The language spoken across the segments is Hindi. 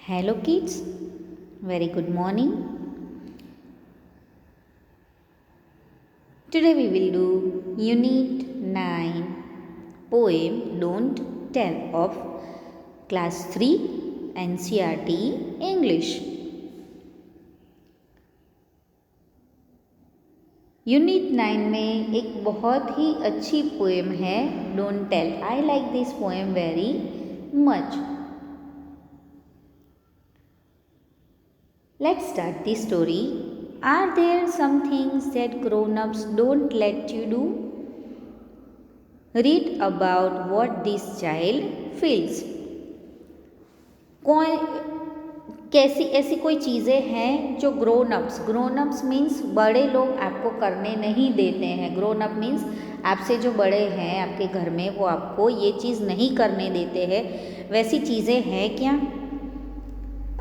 Hello kids, very good morning. Today we will do Unit 9 poem Don't Tell of Class 3 NCERT English. Unit 9 में एक बहुत ही अच्छी पोएम है don't tell. I like this poem very much. Let's start the story. Are there some things that grown-ups don't let you do? Read about what this child feels. कैसी ऐसी कोई चीज़ें हैं जो ग्रोन अप्स मीन्स बड़े लोग आपको करने नहीं देते हैं. ग्रोन अप मीन्स आपसे जो बड़े हैं आपके घर में वो आपको ये चीज़ नहीं करने देते हैं. वैसी चीज़ें हैं क्या?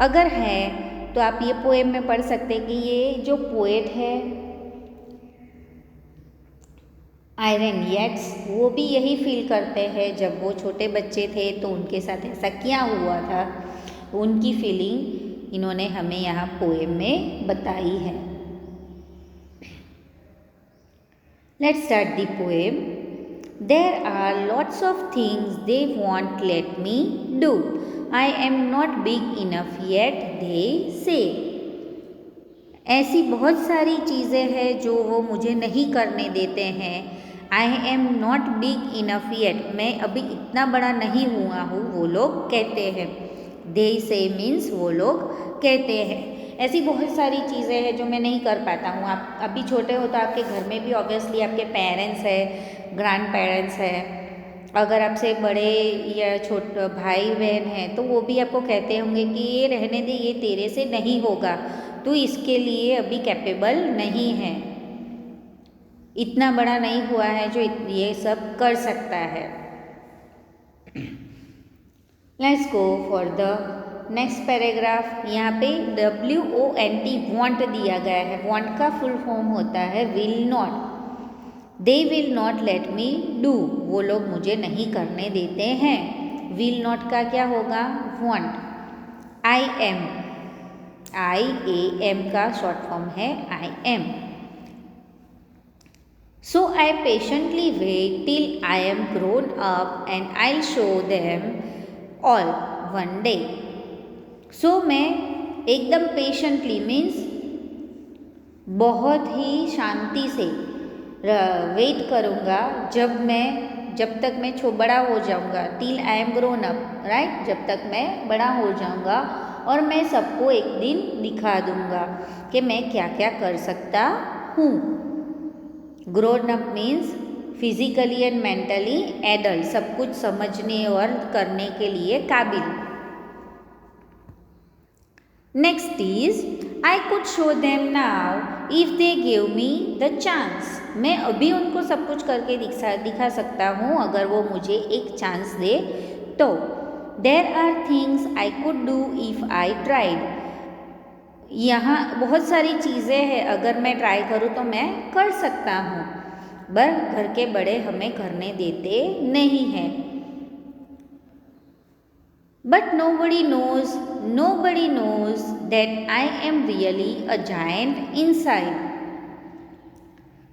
अगर है तो आप ये पोएम में पढ़ सकते हैं कि ये जो पोएट है आयरन येट्स वो भी यही फील करते हैं. जब वो छोटे बच्चे थे तो उनके साथ ऐसा क्या हुआ था, उनकी फीलिंग इन्होंने हमें यहाँ पोएम में बताई है. Let's start the poem. There are lots of things they want let me do. I am not big enough yet, they say. ऐसी बहुत सारी चीज़ें हैं जो वो मुझे नहीं करने देते हैं. I am not big enough yet. मैं अभी इतना बड़ा नहीं हुआ हूँ, वो लोग कहते हैं. They say means वो लोग कहते हैं. ऐसी बहुत सारी चीज़ें हैं जो मैं नहीं कर पाता हूँ. आप अभी छोटे हो तो आपके घर में भी ऑब्वियसली आपके पेरेंट्स है, ग्रैंड पेरेंट्स है. अगर आपसे बड़े या छोटे भाई बहन हैं तो वो भी आपको कहते होंगे कि ये रहने दे, ये तेरे से नहीं होगा, तू इसके लिए अभी कैपेबल नहीं है, इतना बड़ा नहीं हुआ है जो ये सब कर सकता है. Let's go for the next paragraph. यहाँ पे WONT वांट दिया गया है. वांट का फुल फॉर्म होता है will not. They will not let me do. वो लोग मुझे नहीं करने देते हैं. विल नॉट का क्या होगा? वॉन्ट. I am. IAM का शॉर्ट फॉर्म है I am. So I patiently wait till I am grown up and I will show them all one day. So मैं एकदम पेशेंटली मीन्स बहुत ही शांति से वेट करूँगा जब तक मैं बड़ा हो जाऊँगा. Till I am grown up, right. जब तक मैं बड़ा हो जाऊँगा और मैं सबको एक दिन दिखा दूँगा कि मैं क्या क्या कर सकता हूँ. Grown up means physically and mentally adult, सब कुछ समझने और करने के लिए काबिल. Next is I could show them now if they give me the chance. मैं अभी उनको सब कुछ करके दिखा सकता हूँ अगर वो मुझे एक चांस दे तो. There are things I could do if I tried. यहाँ बहुत सारी चीज़ें हैं, अगर मैं ट्राई करूँ तो मैं कर सकता हूँ, पर घर के बड़े हमें करने देते नहीं हैं. But nobody knows that I am really a giant inside.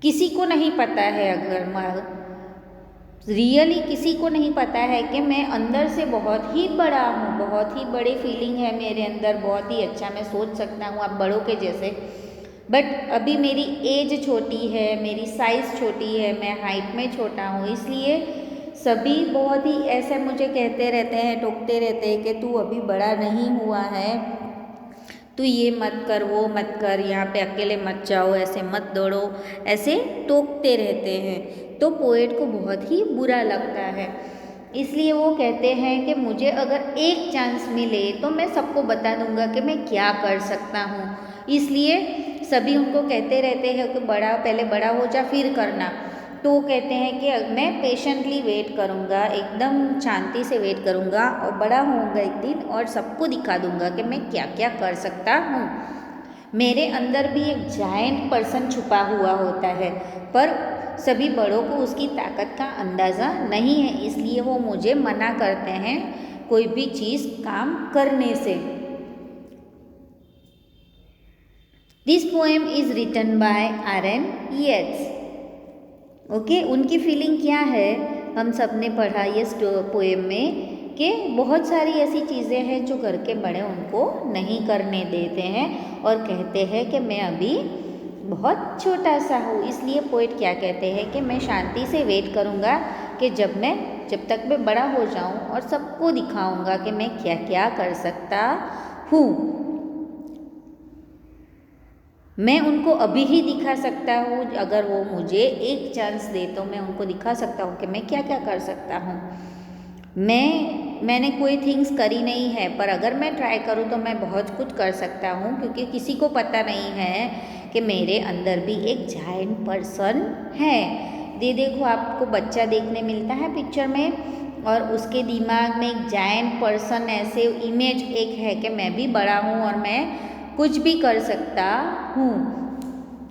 किसी को नहीं पता है, अगर रियली किसी को नहीं पता है कि मैं अंदर से बहुत ही बड़ा हूँ. बहुत ही बड़ी फीलिंग है मेरे अंदर, बहुत ही अच्छा मैं सोच सकता हूँ आप बड़ों के जैसे. बट अभी मेरी एज छोटी है, मेरी साइज़ छोटी है, मैं हाइट में छोटा हूँ, इसलिए सभी बहुत ही ऐसे मुझे कहते रहते हैं, टोकते रहते हैं कि तू अभी बड़ा नहीं हुआ है, तू ये मत कर, वो मत कर, यहाँ पे अकेले मत जाओ, ऐसे मत दौड़ो, ऐसे टोकते रहते हैं. तो पोएट को बहुत ही बुरा लगता है. इसलिए वो कहते हैं कि मुझे अगर एक चांस मिले तो मैं सबको बता दूंगा कि मैं क्या कर सकता हूँ. इसलिए सभी उनको कहते रहते हैं कि पहले बड़ा हो जा फिर करना. तो वो कहते हैं कि मैं पेशेंटली वेट करूँगा, एकदम शांति से वेट करूँगा और बड़ा होऊंगा एक दिन और सबको दिखा दूँगा कि मैं क्या क्या कर सकता हूँ. मेरे अंदर भी एक जायंट पर्सन छुपा हुआ होता है, पर सभी बड़ों को उसकी ताकत का अंदाज़ा नहीं है, इसलिए वो मुझे मना करते हैं कोई भी चीज़ काम करने से. This poem is written by R.N. Yeats. Okay, उनकी फीलिंग क्या है हम सब ने पढ़ा ये पोएम में कि बहुत सारी ऐसी चीज़ें हैं जो घर के बड़े उनको नहीं करने देते हैं और कहते हैं कि मैं अभी बहुत छोटा सा हूँ। इसलिए पोएट क्या कहते हैं कि मैं शांति से वेट करूँगा कि जब तक मैं बड़ा हो जाऊँ और सबको दिखाऊँगा कि मैं क्या क्या कर सकता हूँ। मैं उनको अभी ही दिखा सकता हूँ, अगर वो मुझे एक चांस दे तो मैं उनको दिखा सकता हूँ कि मैं क्या क्या कर सकता हूँ। मैंने कोई थिंग्स करी नहीं है, पर अगर मैं ट्राई करूँ तो मैं बहुत कुछ कर सकता हूँ, क्योंकि किसी को पता नहीं है कि मेरे अंदर भी एक जायंट पर्सन है। देखो आपको बच्चा देखने मिलता है पिक्चर में और उसके दिमाग में एक जायंट पर्सन ऐसे इमेज एक है कि मैं भी बड़ा हूँ और मैं कुछ भी कर सकता हूँ।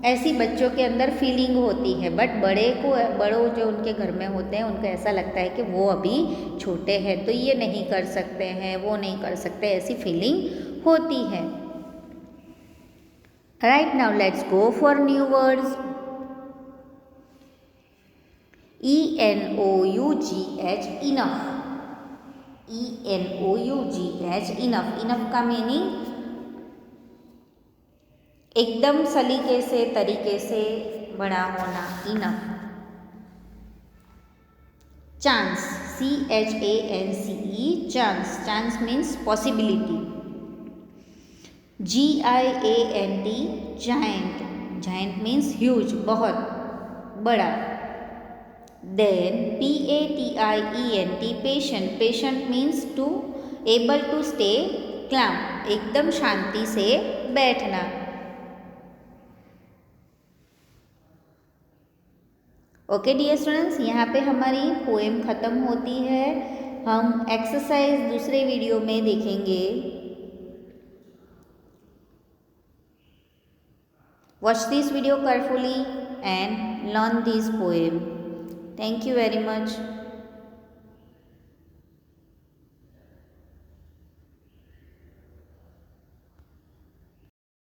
ऐसी बच्चों के अंदर फीलिंग होती है, बट बड़ों जो उनके घर में होते हैं उनको ऐसा लगता है कि वो अभी छोटे हैं तो ये नहीं कर सकते हैं, वो नहीं कर सकते, ऐसी फीलिंग होती है। Right, now let's go for new words. ENOUGH, enough. ENOUGH, enough. Enough का मीनिंग एकदम सलीके से, तरीके से बड़ा होना, enough. Chance, CHANCE, chance. Chance means possibility. GIANT, giant. Giant means huge, बहुत बड़ा। Then PATIENT, patient. Patient means to able to stay calm, एकदम शांति से बैठना। ओके डियर स्टूडेंट्स, यहाँ पे हमारी पोएम ख़त्म होती है। हम एक्सरसाइज दूसरे वीडियो में देखेंगे। Watch this video carefully and learn this poem. Thank you very much.